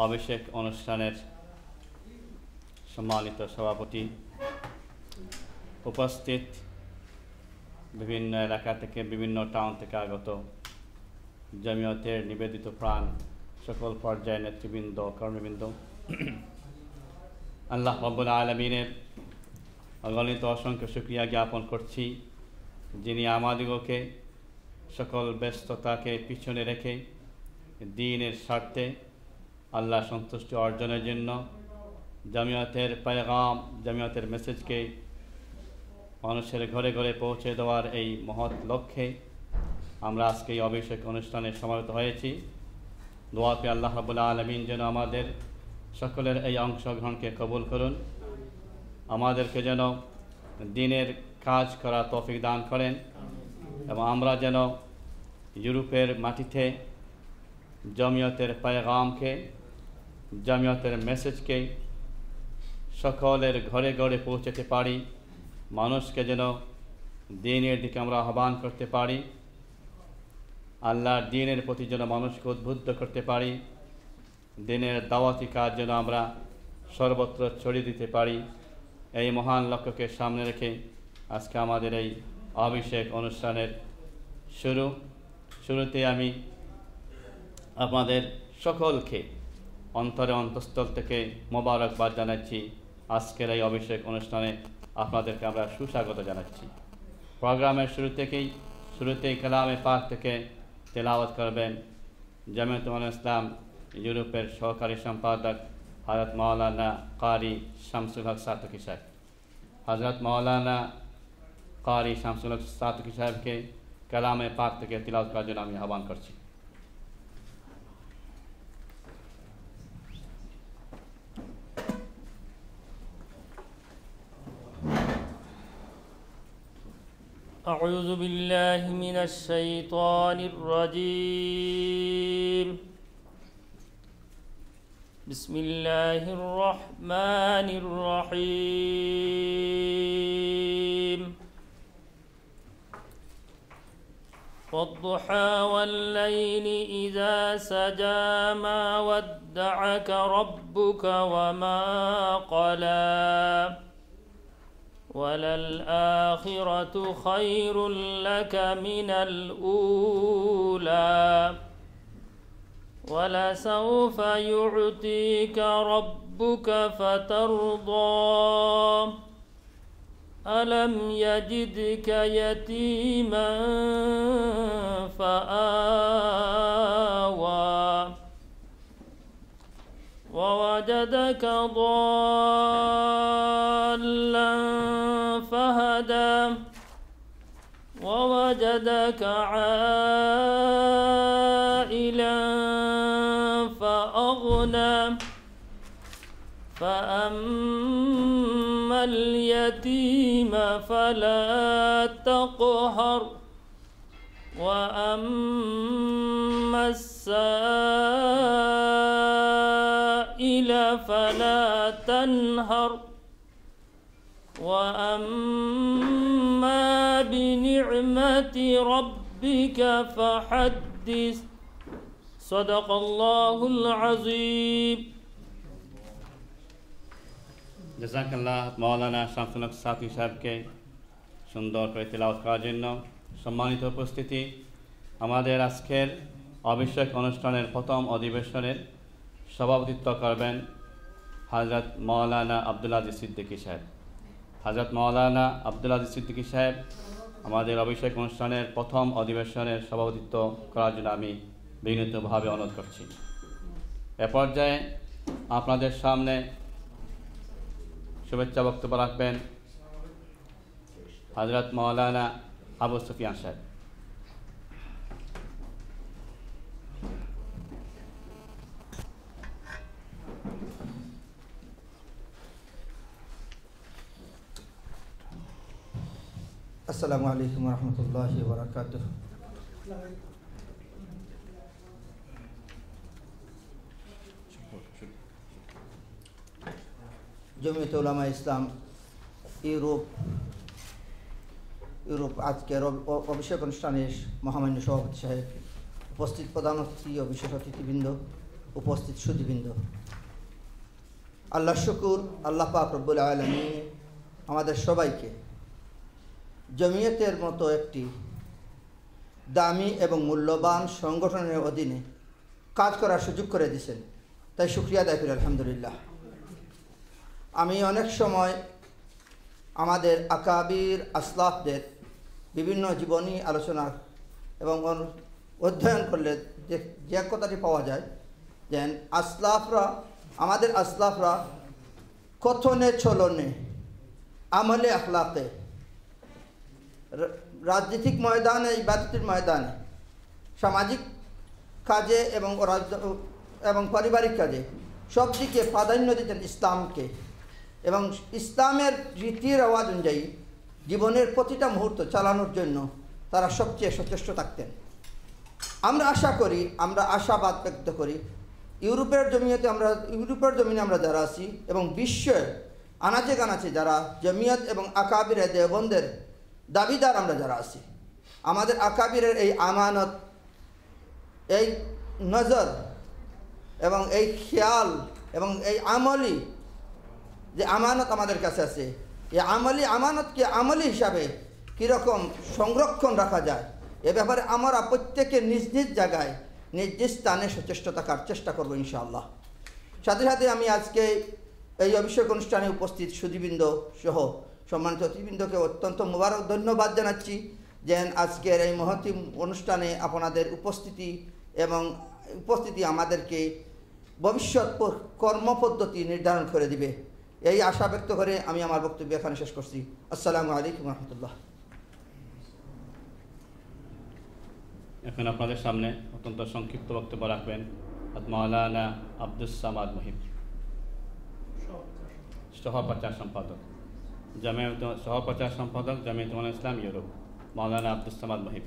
অভিষেক অনুষ্ঠানের সম্মানিত সভাপতি, উপস্থিত বিভিন্ন এলাকা থেকে, বিভিন্ন টাউন থেকে আগত জমিয়তের নিবেদিত প্রাণ সকল পর্যায়ের নেতৃবৃন্দ, কর্মবৃন্দ, আল্লাহ রাব্বুল আলামিনের অগণিত অসংখ্য শুকরিয়া জ্ঞাপন করছি, যিনি আমাদিগকে সকল ব্যস্ততাকে পিছনে রেখে দ্বীনের স্বার্থে আল্লাহ সন্তুষ্টি অর্জনের জন্য জমিয়তের পেগাম, জমিয়তের মেসেজকে মানুষের ঘরে ঘরে পৌঁছে দেওয়ার এই মহৎ লক্ষ্যে আমরা আজকে এই অভিষেক অনুষ্ঠানে সমাবেত হয়েছি। দোয়া করি আল্লাহ রাব্বুল আলামিন যেন আমাদের সকলের এই অংশগ্রহণকে কবুল করুন, আমাদেরকে যেন দ্বীনের কাজ করা তৌফিক দান করেন এবং আমরা যেন ইউরোপের মাটিতে জমিয়তের পেগামকে, জমিয়তের মেসেজকে সকলের ঘরে ঘরে পৌঁছাতে পারি, মানুষকে যেন দ্বীনের দিকে আমরা আহ্বান করতে পারি, আল্লাহর দ্বীনের প্রতি যেন মানুষকে উদ্বুদ্ধ করতে পারি, দ্বীনের দাওয়াতি কাজ যেন আমরা সর্বত্র ছড়িয়ে দিতে পারি। এই মহান লক্ষ্যকে সামনে রেখে আজকে আমাদের এই অভিষেক অনুষ্ঠানের শুরুতে আমি আপনাদের সকলকে অন্তরে অন্তঃস্থল থেকে মোবারকবাদ জানাচ্ছি। আজকের এই অভিষেক অনুষ্ঠানে আপনাদেরকে আমরা সুস্বাগত জানাচ্ছি। প্রোগ্রামের শুরুতেই কালামে পাক থেকে তেলাওয়াত করবেন জামিয়াত উলামায়ে ইসলাম ইউরোপের সহকারী সম্পাদক হযরত মাওলানা কারি শামসুল হক সাতকি সাহেব। হযরত মাওলানা কারি শামসুল হক সাতকি সাহেবকে কালামে পাক থেকে তেলাওয়াত করার জন্য আমি আহ্বান করছি। أعوذ بالله من الشيطان الرجيم. بسم الله الرحمن الرحيم. والضحى والليل إذا سجى ما ودعك ربك وما قلى وللآخرة خير لك من الأولى ولسوف يعطيك ربك فترضى ألم يجدك يتيما فآوى ووجدك ضالا فهدى ووجدك عائلا فأغنى فأما اليتيم فلا تقهر وأما السائل فلا تنهر وأما بنعمة ربك فحدث صدق الله العظيم. জাযাকাল্লাহ মাওলানা শামসুল হক সাতকি সাহেবকে সুন্দর করে তেলাওয়াত করার জন্য। সম্মানিত উপস্থিতি, আমাদের আজকের অভিষেক অনুষ্ঠানের প্রথম অধিবেশনের সভাপতিত্ব করবেন হযরত মাওলানা আব্দুল্লাহ সিদ্দিকি সাহেব। হযরত মাওলানা আব্দুল্লাহ সিদ্দিকি সাহেব আমাদের অভিষেক অনুষ্ঠানের প্রথম অধিবেশনের সভাপতিত্ব করার জন্য আমি বিনীতভাবে অনুরোধ করছি। এ পর্যায়ে আপনাদের সামনে শুভেচ্ছা বক্তব্য রাখবেন হযরত মাওলানা আবু সুফিয়ান সাহেব। আসসালামু আলাইকুম ওয়া রাহমাতুল্লাহি ওয়া বারাকাতুহু। জমিয়ত উলামায়ে ইসলাম ইউরোপ আজকের অভিষেক অনুষ্ঠানের মহামান্য সভাপতি সাহেব, উপস্থিত প্রধান অতিথি ও বিশেষ অতিথিবৃন্দ, উপস্থিত সুধীবৃন্দ, আল্লাহ শুকুর, আল্লাহ পাক রব্বুল আলামিন আমাদের সবাইকে জমিয়তের মতো একটি দামি এবং মূল্যবান সংগঠনের অধীনে কাজ করার সুযোগ করে দিয়েছেন, তাই শুকরিয়া আদায় করি আলহামদুলিল্লাহ। আমি অনেক সময় আমাদের আকাবির আসলাফদের বিভিন্ন জীবনী আলোচনা এবং অধ্যয়ন করলে যে কথাটি পাওয়া যায় যে আমাদের আসলাফরা কথনে চলনে, আমলে আখলাকে, রাজনৈতিক ময়দানে, ইবাদতের ময়দানে, সামাজিক কাজে এবং পারিবারিক কাজে সব দিকে প্রাধান্য দিতেন ইসলামকে, এবং ইসলামের রীতি রেওয়াজ অনুযায়ী জীবনের প্রতিটা মুহূর্ত চালানোর জন্য তারা সবচেয়ে সচেষ্ট থাকতেন। আমরা আশাবাদ ব্যক্ত করি ইউরোপের জমিনে আমরা যারা আছি এবং বিশ্বের আনাচে কানাচে যারা জমিয়ত এবং আকাবির দেওবন্দের দাবিদার আমরা যারা আছি, আমাদের আকাবিরের এই আমানত, এই নজর এবং এই খেয়াল এবং এই আমলি যে আমানত আমাদের কাছে আছে, এই আমানতকে আমলি হিসাবে কীরকম সংরক্ষণ রাখা যায় এ ব্যাপারে আমরা প্রত্যেকে নিজ নিজ জায়গায় নিজ নিজ স্থানে সচেষ্ট থাকার চেষ্টা করবো ইনশাআল্লাহ। সাথে সাথে আমি আজকে এই অভিষেক অনুষ্ঠানে উপস্থিত সুধীবৃন্দ সহ সম্মানিত অতিথিবৃন্দকে অত্যন্ত মোবারক ধন্যবাদ জানাচ্ছি যে আজকের এই মহতি অনুষ্ঠানে আপনাদের উপস্থিতি আমাদেরকে ভবিষ্যৎ কর্মপদ্ধতি নির্ধারণ করে দিবে, এই আশা ব্যক্ত করে আমি আমার বক্তব্য এখানে শেষ করছি। আসসালামু আলাইকুম রহমতুল্লাহ। এখন আপনাদের সামনে অত্যন্ত সংক্ষিপ্ত বক্তব্য রাখবেন মাওলানা আব্দুস সামাদ মহিব, সহপ্রচার সম্পাদক জামিয়াতুল ইসলাম ইউরোপ, মাওলানা আব্দুস সামাদ মহিব।